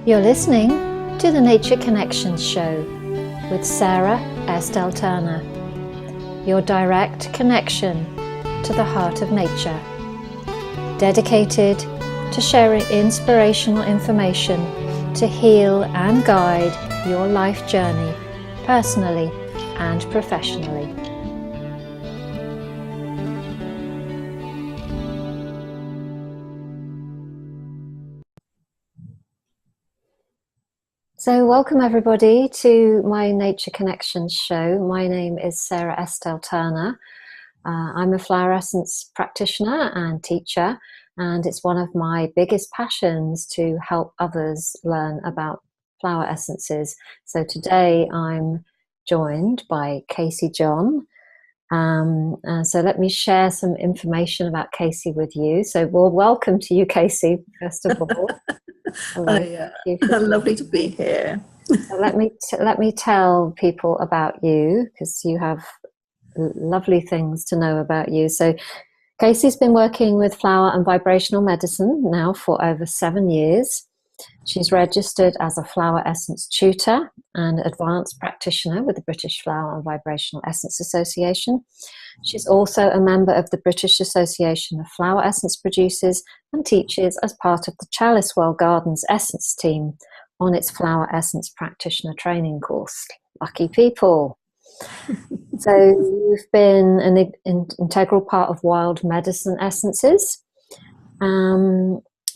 You're listening to the Nature Connections Show with Sara Estelle, your direct connection to the heart of nature, dedicated to sharing inspirational information to heal and guide your life journey, personally and professionally. So welcome everybody to my Nature Connections show. My name is Sara Estelle. I'm a Flower Essence Practitioner and teacher, and it's one of my biggest passions to help others learn about flower essences. So today I'm joined by Casey Jon. So let me share some information about Casey with you. So welcome to you, Casey, first of all. Hello. Lovely to be here. So let me tell people about you, because you have lovely things to know about you. So Casey's been working with flower and vibrational medicine now for over 7 years. She's registered as a flower essence tutor and advanced practitioner with the British Flower and Vibrational Essence Association. She's also a member of the British Association of Flower Essence Producers and teaches as part of the Chalice World Gardens Essence team on its Flower Essence Practitioner Training course. Lucky people. So you've been an integral part of Wild Medicine Essences.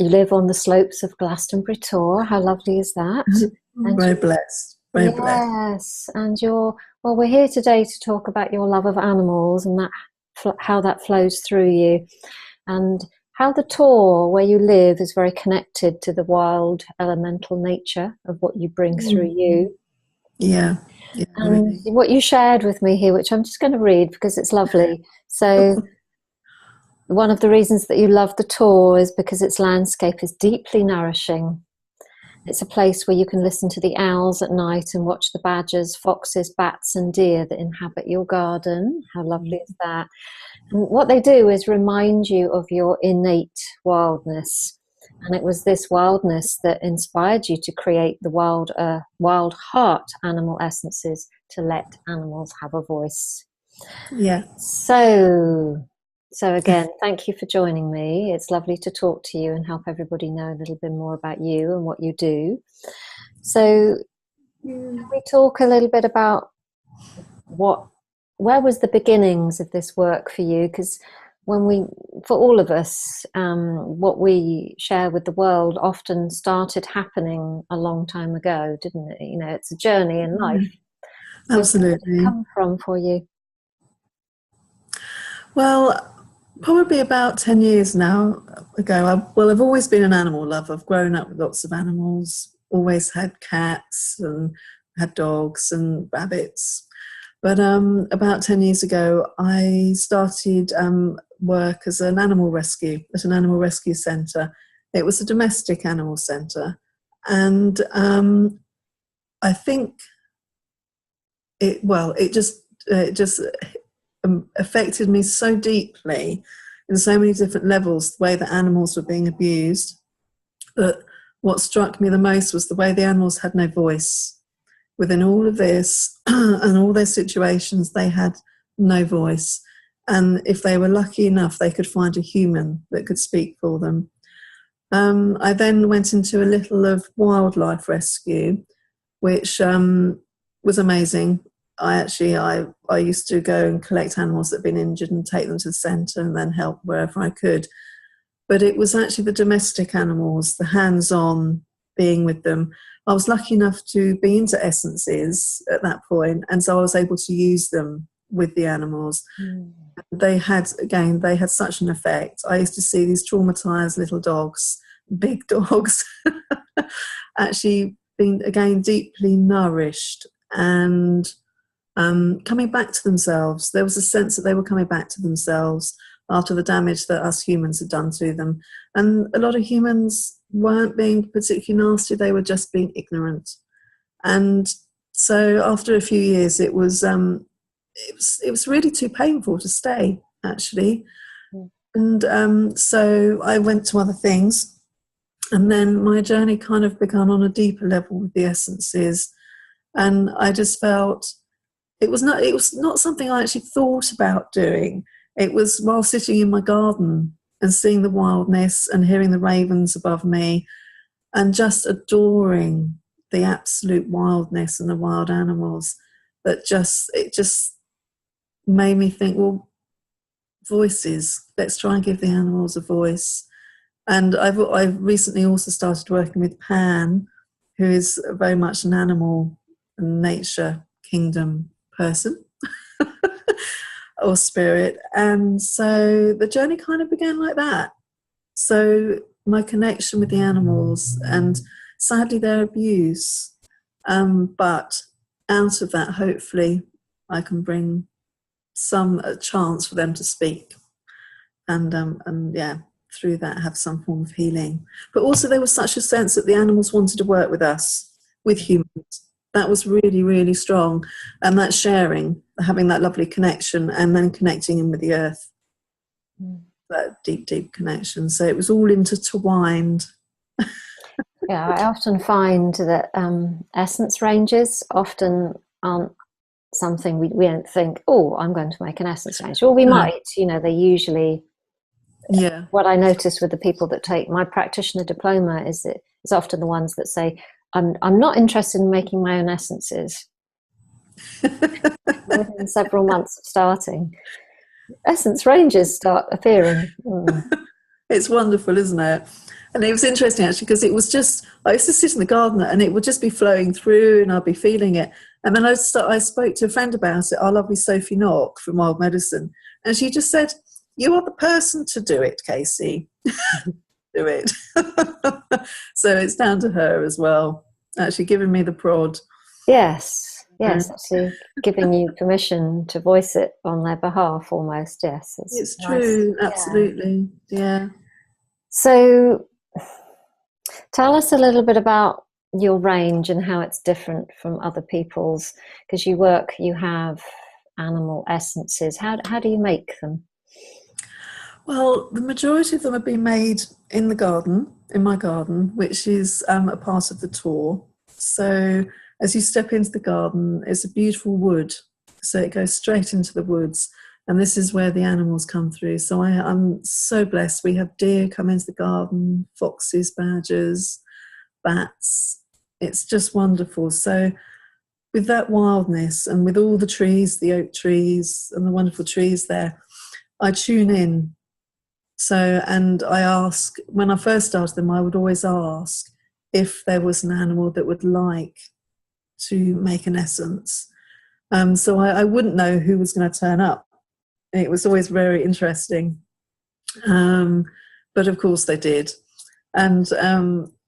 You live on the slopes of Glastonbury Tor. How lovely is that? Very blessed. Very blessed. Yes, and we're here today to talk about your love of animals and how that flows through you, and how the Tor, where you live, is very connected to the wild elemental nature of what you bring through you. Yeah. And really. What you shared with me here, which I'm just going to read because it's lovely. So one of the reasons that you love the Tor is because its landscape is deeply nourishing. It's a place where you can listen to the owls at night and watch the badgers, foxes, bats and deer that inhabit your garden. How lovely is that? And what they do is remind you of your innate wildness. And it was this wildness that inspired you to create the WildHeart Animal Essences to let animals have a voice. Yeah. So again, thank you for joining me. It's lovely to talk to you and help everybody know a little bit more about you and what you do. So can we talk a little bit about where was the beginnings of this work for you? Because for all of us, what we share with the world often started happening a long time ago, didn't it? You know, it's a journey in life. So Absolutely. where did it come from for you? Well, probably about 10 years now ago. I've always been an animal lover. I've grown up with lots of animals, always had cats and had dogs and rabbits. But about 10 years ago, I started work as an animal rescue at an animal rescue centre. It was a domestic animal centre. And I think it just affected me so deeply in so many different levels, the way that animals were being abused, that what struck me the most was the way the animals had no voice. Within all of this and all their situations, they had no voice. And if they were lucky enough, they could find a human that could speak for them. I then went into a little of wildlife rescue, which was amazing. I used to go and collect animals that had been injured and take them to the centre and then help wherever I could. But it was actually the domestic animals, the hands-on being with them. I was lucky enough to be into essences at that point, and so I was able to use them with the animals. They had such an effect. I used to see these traumatised little dogs, big dogs, actually being, again, deeply nourished and coming back to themselves. There was a sense that they were coming back to themselves after the damage that us humans had done to them. And a lot of humans weren't being particularly nasty, they were just being ignorant. And so after a few years, it was really too painful to stay, actually. And so I went to other things. And then my journey kind of began on a deeper level with the essences. And I just felt it was not something I actually thought about doing. It was while sitting in my garden and seeing the wildness and hearing the ravens above me and just adoring the absolute wildness and the wild animals, that it just made me think, well, voices, let's try and give the animals a voice. And I've recently also started working with Pan, who is very much an animal and nature kingdom person or spirit. And so the journey kind of began like that. So my connection with the animals and sadly their abuse, but out of that, hopefully I can bring a chance for them to speak, and yeah, through that have some form of healing. But also there was such a sense that the animals wanted to work with us, with humans. That was really, really strong. And that sharing, having that lovely connection, and then connecting in with the earth, that deep, deep connection. So it was all intertwined. Yeah, I often find that essence ranges often aren't something we don't think, oh, I'm going to make an essence range. Or we might, they usually... Yeah. What I notice with the people that take my practitioner diploma is that it's often the ones that say, I'm not interested in making my own essences. Within several months of starting, essence ranges start appearing. It's wonderful, isn't it? And it was interesting actually, because it was just, I used to sit in the garden and it would just be flowing through and I'd be feeling it. And then I spoke to a friend about it, our lovely Sophie Knock from Wild Medicine, and she just said, you are the person to do it, Casey. Do it. So it's down to her as well, actually giving me the prod. Yes, actually giving you permission to voice it on their behalf almost, yes. It's true, nice. Absolutely, yeah. So tell us a little bit about your range and how it's different from other people's, because you have animal essences. How do you make them? Well, the majority of them have been made in the garden, in my garden, which is a part of the tour. So as you step into the garden, it's a beautiful wood. So it goes straight into the woods. And this is where the animals come through. So I'm so blessed. We have deer come into the garden, foxes, badgers, bats. It's just wonderful. So with that wildness and with all the trees, the oak trees and the wonderful trees there, I tune in. So, and I ask, when I first started them, I would always ask if there was an animal that would like to make an essence. So I wouldn't know who was going to turn up. It was always very interesting. But of course they did. And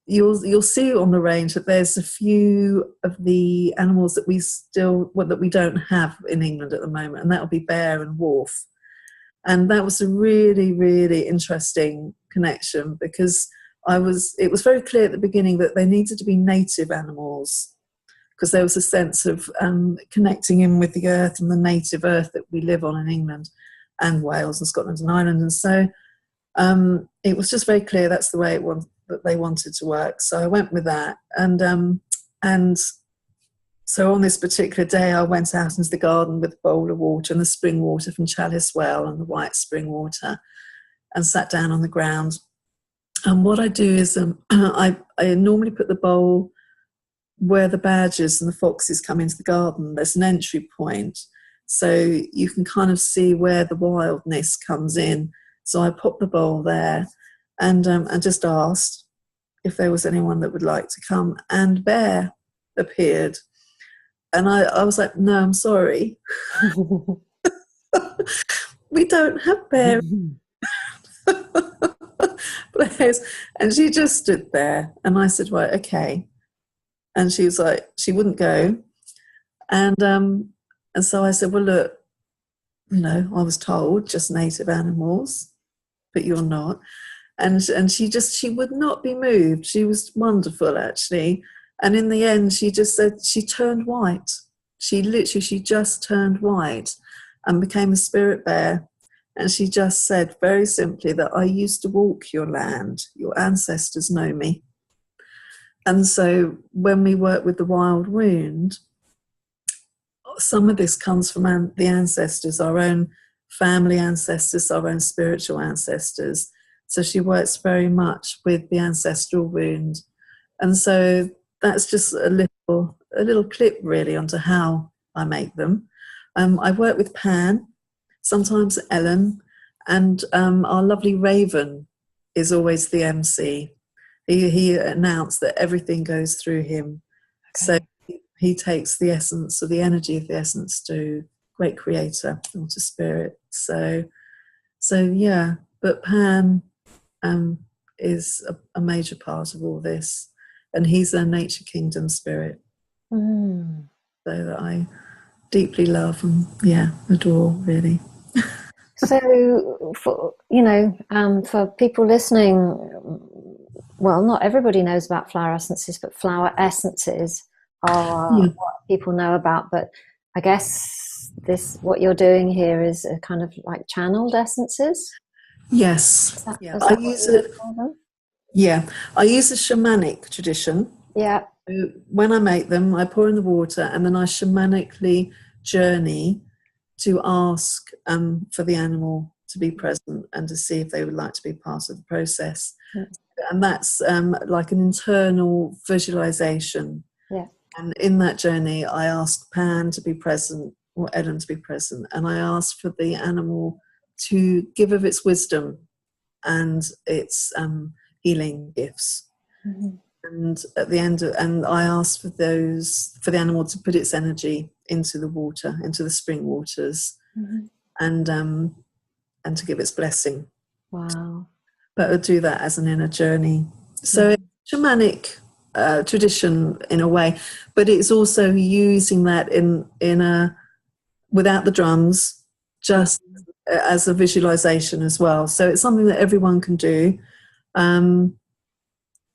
you'll see on the range that there's a few of the animals that we don't have in England at the moment, and that'll be bear and wolf. And that was a really, really interesting connection, because it was very clear at the beginning that they needed to be native animals, because there was a sense of connecting in with the earth and the native earth that we live on in England and Wales and Scotland and Ireland. And so it was just very clear that's the way that they wanted to work. So I went with that. And so on this particular day, I went out into the garden with a bowl of water and the spring water from Chalice well and the white spring water, and sat down on the ground. And what I do is I normally put the bowl where the badgers and the foxes come into the garden. There's an entry point, so you can kind of see where the wildness comes in. So I popped the bowl there and just asked if there was anyone that would like to come, and bear appeared. And I was like, no, I'm sorry. We don't have bear. Bears. And she just stood there. And I said, right, okay. And she was like, she wouldn't go. And so I said, well, look, I was told just native animals, but you're not. And she would not be moved. She was wonderful, actually. And in the end, she just said, she turned white. She just turned white and became a spirit bear. And she just said very simply that I used to walk your land. Your ancestors know me. And so when we work with the wild wound, some of this comes from the ancestors, our own family ancestors, our own spiritual ancestors. So she works very much with the ancestral wound. And so that's just a little clip really onto how I make them. I work with Pan, sometimes Ellen, and our lovely Raven is always the MC. He announced that everything goes through him. Okay. So he takes the essence or the energy of the essence to great creator or to spirit. So yeah, but Pan is a major part of all this, and he's a nature kingdom spirit. So that I deeply love and adore, really. So for people listening, well, not everybody knows about flower essences, but flower essences are what people know about. But I guess what you're doing here is a kind of like channeled essences. Yes. I use it. Yeah, I use a shamanic tradition. Yeah. When I make them, I pour in the water, and then I shamanically journey to ask for the animal to be present and to see if they would like to be part of the process. And that's like an internal visualization. Yeah. And in that journey, I asked Pan to be present, or Ellen to be present, and I asked for the animal to give of its wisdom and its healing gifts. And at the end, and I asked for the animal to put its energy into the water, into the spring waters, and to give its blessing. Wow! But I'll do that as an inner journey. So it's shamanic tradition in a way, but it's also using that in a without the drums, just as a visualization as well. So it's something that everyone can do.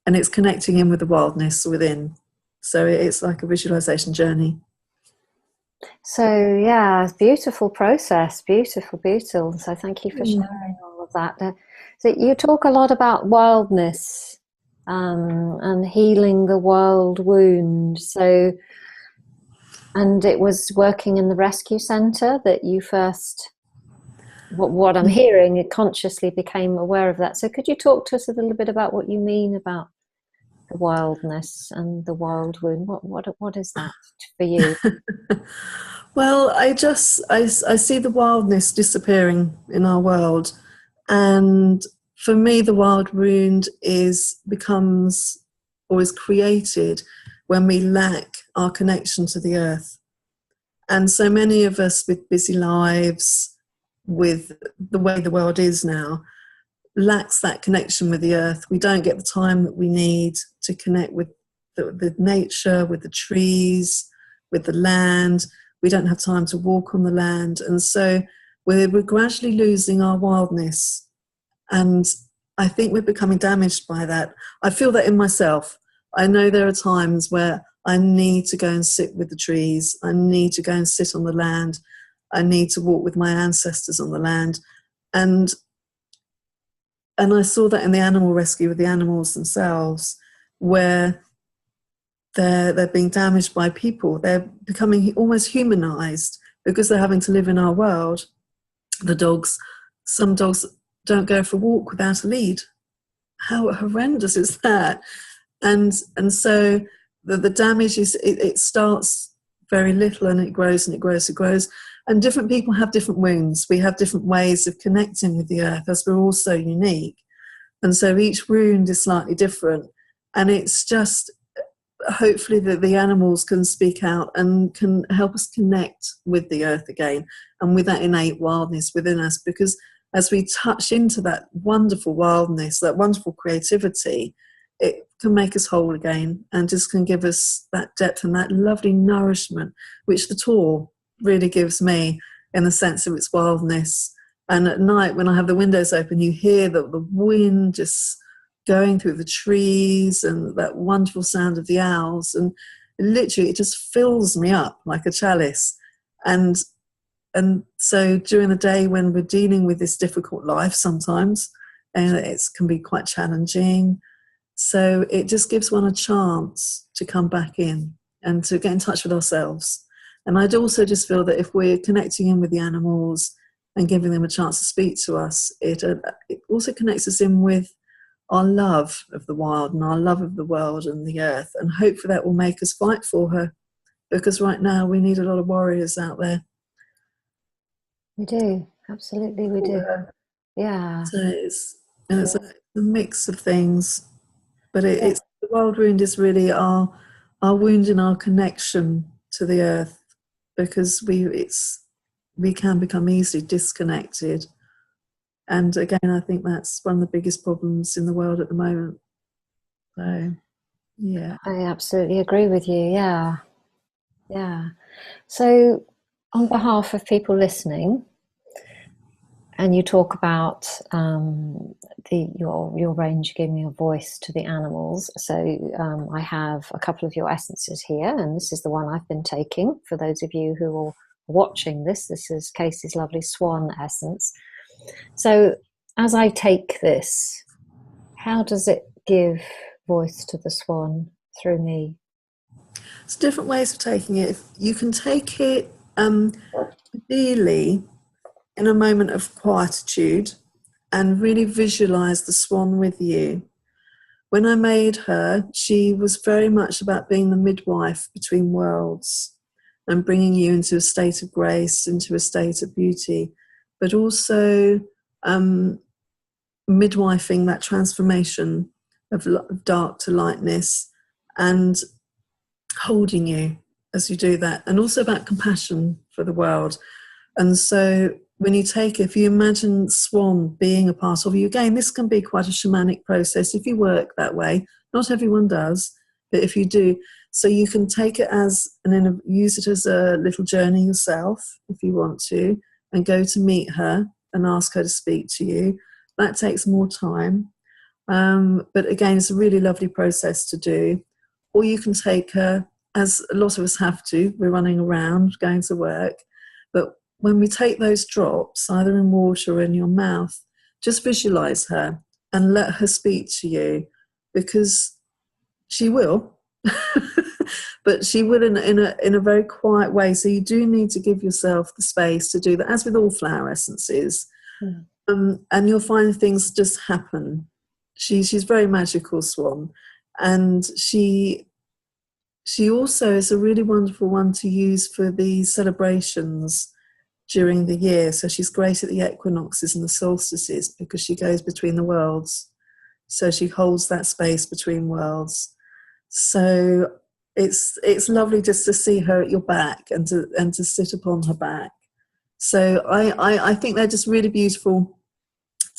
And it's connecting in with the wildness within. So it's like a visualization journey. So yeah, beautiful process, beautiful. So thank you for sharing all of that. So you talk a lot about wildness and healing the wild wound. So, and it was working in the rescue centre that you first, what I'm hearing, it consciously became aware of that. So could you talk to us a little bit about what you mean about the wildness and the wild wound? What is that for you? Well, I see the wildness disappearing in our world, and for me the wild wound becomes or is created when we lack our connection to the earth. And so many of us with busy lives, with the way the world is now, lacks that connection with the earth. We don't get the time that we need to connect with the nature, with the trees, with the land. We don't have time to walk on the land. And so we're gradually losing our wildness. And I think we're becoming damaged by that. I feel that in myself. I know there are times where I need to go and sit with the trees. I need to go and sit on the land. I need to walk with my ancestors on the land. And I saw that in the animal rescue with the animals themselves, where they're being damaged by people. They're becoming almost humanized because they're having to live in our world. The dogs, some dogs don't go for a walk without a lead. How horrendous is that? And so the damage is, it starts very little and it grows and it grows and grows. And different people have different wounds. We have different ways of connecting with the earth, as we're all so unique. And so each wound is slightly different. And it's just hopefully that the animals can speak out and can help us connect with the earth again and with that innate wildness within us. Because as we touch into that wonderful wildness, that wonderful creativity, it can make us whole again and just can give us that depth and that lovely nourishment, which the Tor really gives me in the sense of its wildness. And at night when I have the windows open, you hear the wind just going through the trees and that wonderful sound of the owls, and literally it just fills me up like a chalice. And and so during the day when we're dealing with this difficult life sometimes, and it can be quite challenging, so it just gives one a chance to come back in and to get in touch with ourselves. And I'd also just feel that if we're connecting in with the animals and giving them a chance to speak to us, it also connects us in with our love of the wild and our love of the world and the earth, and hopefully that will make us fight for her, because right now we need a lot of warriors out there. We do, absolutely we do. Yeah. So it's a mix of things, but it's the wild wound is really our wound in our connection to the earth, because we can become easily disconnected. And again, I think that's one of the biggest problems in the world at the moment. So, yeah. I absolutely agree with you, yeah. Yeah. So, on behalf of people listening, and you talk about your range giving a voice to the animals. So I have a couple of your essences here, and this is the one I've been taking. For those of you who are watching this is Casey's lovely Swan essence. So as I take this, how does it give voice to the swan through me? There's different ways of taking it. You can take it ideally in a moment of quietude and really visualize the swan with you. When I made her, she was very much about being the midwife between worlds and bringing you into a state of grace, into a state of beauty, but also midwifing that transformation of dark to lightness and holding you as you do that, and also about compassion for the world. And so when you take, if you imagine Swan being a part of you, again, this can be quite a shamanic process if you work that way. Not everyone does, but if you do, so you can take it as, use it as a little journey yourself if you want to, and go to meet her and ask her to speak to you. That takes more time. But again, it's a really lovely process to do. Or you can take her, as a lot of us have to, we're running around, going to work, but when we take those drops, either in water or in your mouth, just visualize her and let her speak to you, because she will, but she will in a very quiet way. So you do need to give yourself the space to do that, as with all flower essences. And you'll find things just happen. She's very magical, Swan, and she also is a really wonderful one to use for the celebrations during the year. So she's great at the equinoxes and the solstices, because she goes between the worlds. So she holds that space between worlds. So it's lovely just to see her at your back and to sit upon her back. So I think they're just really beautiful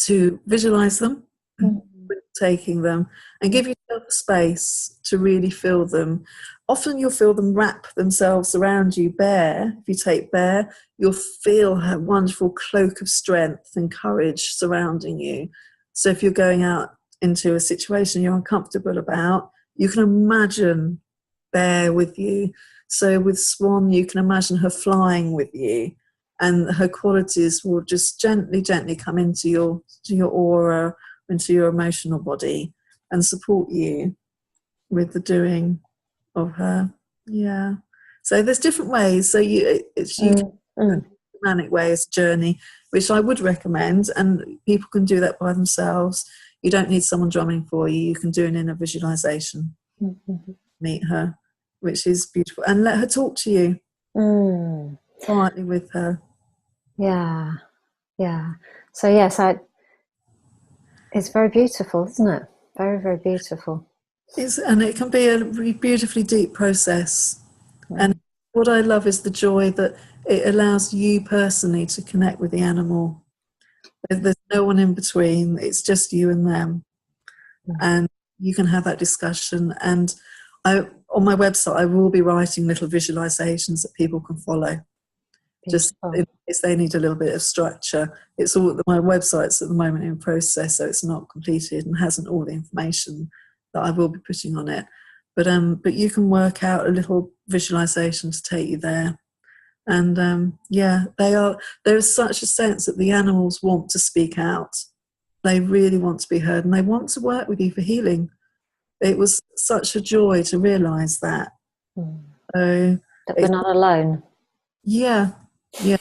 to visualize them, taking them, and give yourself a space to really feel them. Often you'll feel them wrap themselves around you bare. If you take Bear, you'll feel her wonderful cloak of strength and courage surrounding you. So if you're going out into a situation you're uncomfortable about, you can imagine Bear with you. So with Swan, you can imagine her flying with you, and her qualities will just gently come into your aura, into your emotional body, and support you with the doing of her. Yeah. So there's different ways. So you can manic way as a journey, which I would recommend, and people can do that by themselves. You don't need someone drumming for you. You can do an inner visualization. Meet her, which is beautiful, and let her talk to you quietly with her. Yeah. So yes, it's very beautiful, isn't it? Very, very beautiful. And it can be a beautifully deep process. And what I love is the joy that it allows you personally to connect with the animal. There's no one in between. It's just you and them. And you can have that discussion. And on my website, I will be writing little visualizations that people can follow. Just in case they need a little bit of structure. It's all, my website's at the moment in process, so it's not completed and hasn't all the information that I will be putting on it. But you can work out a little visualization to take you there. And yeah, there is such a sense that the animals want to speak out. They really want to be heard, and they want to work with you for healing. It was such a joy to realise that. So that we're not alone. Yeah, yeah.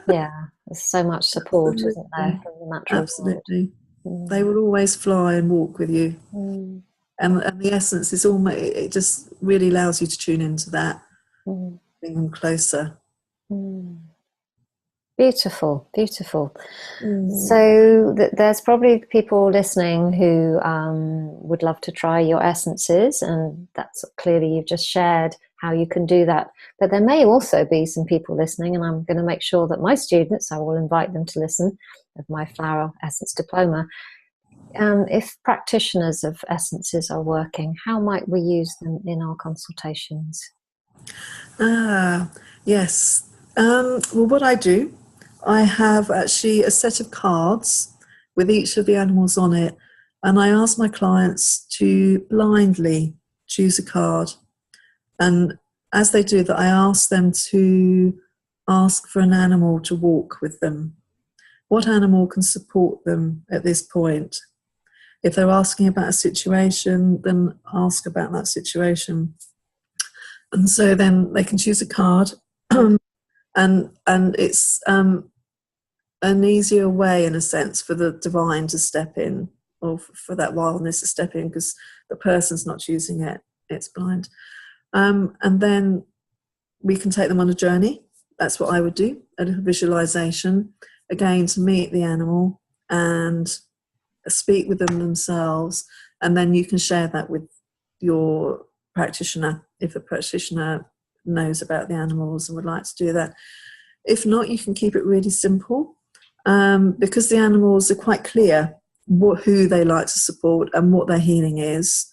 Yeah, there's so much support, Absolutely. isn't there, from the natural Absolutely. world. They will always fly and walk with you. And the essence is almost, it just really allows you to tune into that, bring them closer. Beautiful, beautiful. So there's probably people listening who would love to try your essences, and that's clearly you've just shared how you can do that. But there may also be some people listening, and I'm going to make sure that my students, I will invite them to listen of my Flower Essence Diploma. If practitioners of essences are working, how might we use them in our consultations? Yes. Well, what I do, I have actually a set of cards with each of the animals on it, and I ask my clients to blindly choose a card. And as they do that, I ask them to ask for an animal to walk with them. What animal can support them at this point? If they're asking about a situation, then ask about that situation. And so then they can choose a card, and it's an easier way, in a sense, for the divine to step in, or for that wildness to step in, because the person's not choosing it, it's blind. And then we can take them on a journey. That's what I would do, a little visualization, again, to meet the animal and speak with them themselves. And then you can share that with your practitioner, if the practitioner knows about the animals and would like to do that. If not, you can keep it really simple, because the animals are quite clear who they like to support and what their healing is.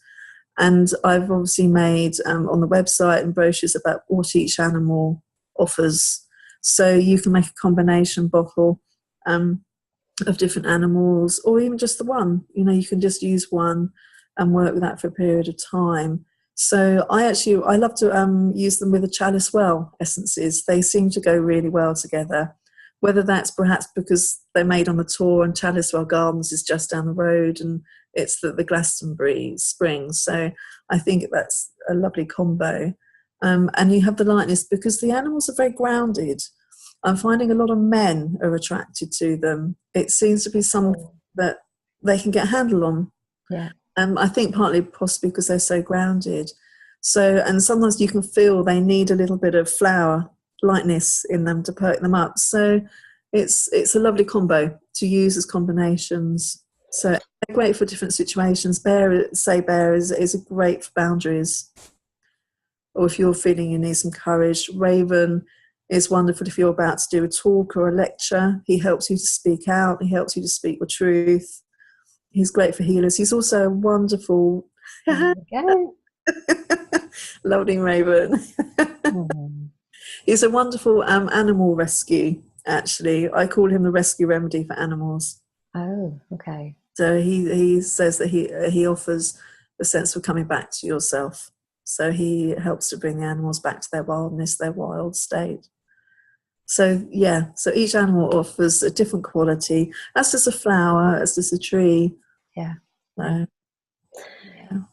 And I've obviously made on the website and brochures about what each animal offers. So you can make a combination bottle of different animals, or even just the one. You can just use one and work with that for a period of time. So I love to use them with the Chalice well essences. They seem to go really well together, whether that's perhaps because they're made on the Tor and Chalice well Gardens is just down the road, and it's the Glastonbury Springs. So I think that's a lovely combo. And you have the lightness, because the animals are very grounded. I'm finding a lot of men are attracted to them. It seems to be something that they can get a handle on. Yeah. I think partly possibly because they're so grounded. So, and sometimes you can feel they need a little bit of flower lightness in them to perk them up. So it's a lovely combo to use as combinations. So they're great for different situations. Bear is great for boundaries, or if you're feeling you need some courage. Raven is wonderful if you're about to do a talk or a lecture. He helps you to speak out. He helps you to speak your truth. He's great for healers. He's also a wonderful loading Raven. He's a wonderful animal rescue, actually. I call him the rescue remedy for animals. Oh, okay. So he says that he offers a sense of coming back to yourself. So he helps to bring the animals back to their wildness, their wild state. So yeah, so each animal offers a different quality, as does a flower, as does a tree. Yeah. So,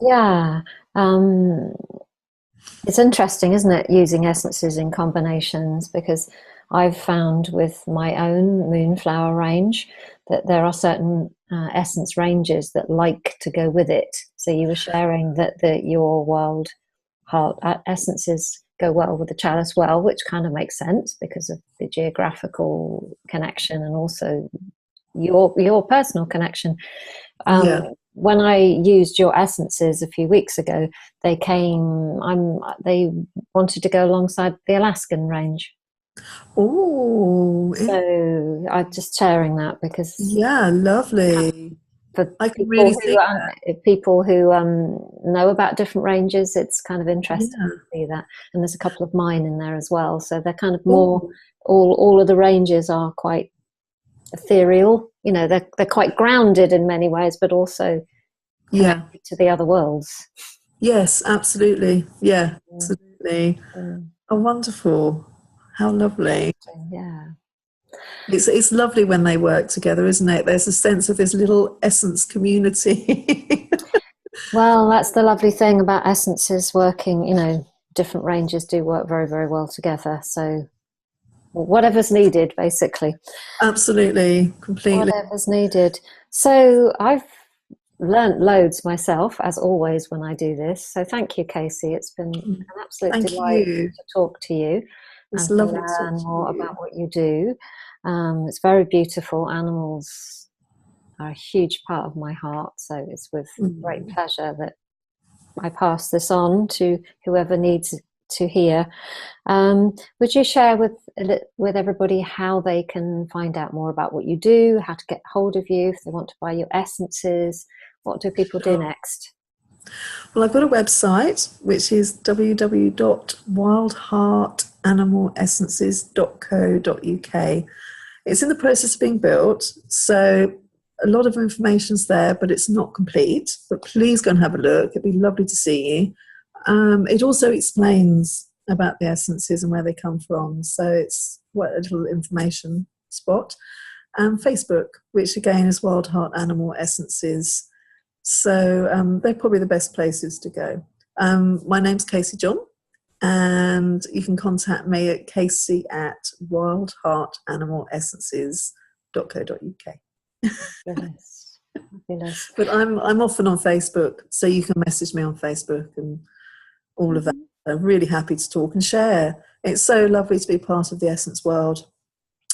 yeah. It's interesting, isn't it, using essences in combinations, because I've found with my own moonflower range that there are certain essence ranges that like to go with it. So you were sharing that your WildHeart essences go well with the Chalice well, which kind of makes sense because of the geographical connection and also your personal connection. When I used your essences a few weeks ago, they wanted to go alongside the Alaskan range. Oh, so I'm just sharing that because lovely. For I can really see people who know about different ranges, it's kind of interesting to see that. And there's a couple of mine in there as well. So they're kind of more, all of the ranges are quite ethereal. They're quite grounded in many ways, but also connected to the other worlds. Yes, absolutely. Yeah, absolutely. Oh, wonderful. How lovely. Yeah. It's lovely when they work together, isn't it? There's a sense of this little essence community. Well, that's the lovely thing about essences working, you know, different ranges do work very, very well together. So whatever's needed, basically. Absolutely, completely. Whatever's needed. So I've learnt loads myself, as always, when I do this. So thank you, Casey. It's been an absolute Thank delight you. to talk to you It's and to lovely to talk learn to more you. about what you do. It's very beautiful. Animals are a huge part of my heart. So it's with great pleasure that I pass this on to whoever needs to hear. Would you share with everybody how they can find out more about what you do, how to get hold of you, if they want to buy your essences? What do people do next? Well, I've got a website, which is www.wildheartanimalessences.co.uk. It's in the process of being built, so a lot of information's there, but it's not complete. But please go and have a look. It'd be lovely to see you. It also explains about the essences and where they come from, so it's a little information spot. And Facebook, which again is WildHeart Animal Essences. So they're probably the best places to go. My name's Casey Jon, and you can contact me at casey@wildheartanimalessences.co.uk. Fabulous. Fabulous. But I'm often on Facebook, so you can message me on Facebook and all of that. I'm really happy to talk and share. It's so lovely to be part of the Essence world,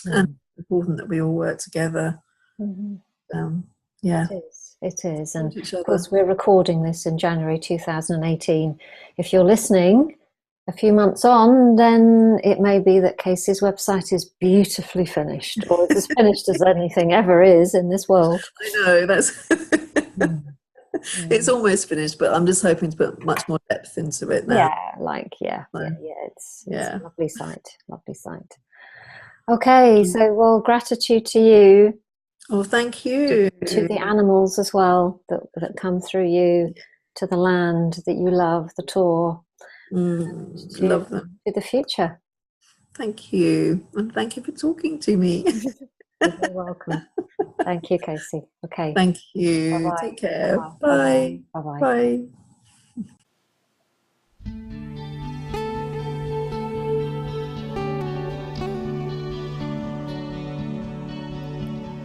and it's important that we all work together. Yeah. It is. And of course, we're recording this in January 2018. If you're listening a few months on, then it may be that Casey's website is beautifully finished, or it's as finished as anything ever is in this world. I know, that's it's almost finished, but I'm just hoping to put much more depth into it now. It's a lovely site. Okay, so well, gratitude to you. Oh, thank you. To the animals as well that come through you, to the land that you love, the Tor. Love them. To the future. Thank you. And thank you for talking to me. You're very welcome. Thank you, Casey. Okay. Thank you. Bye-bye. Take care. Bye-bye. Bye. Bye-bye. Bye.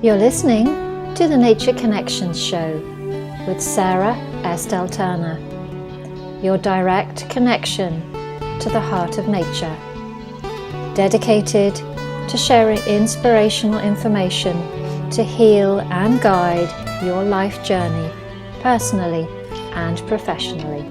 You're listening to the Nature Connections Show with Sara Estelle, your direct connection to the heart of nature, dedicated to sharing inspirational information to heal and guide your life journey, personally and professionally.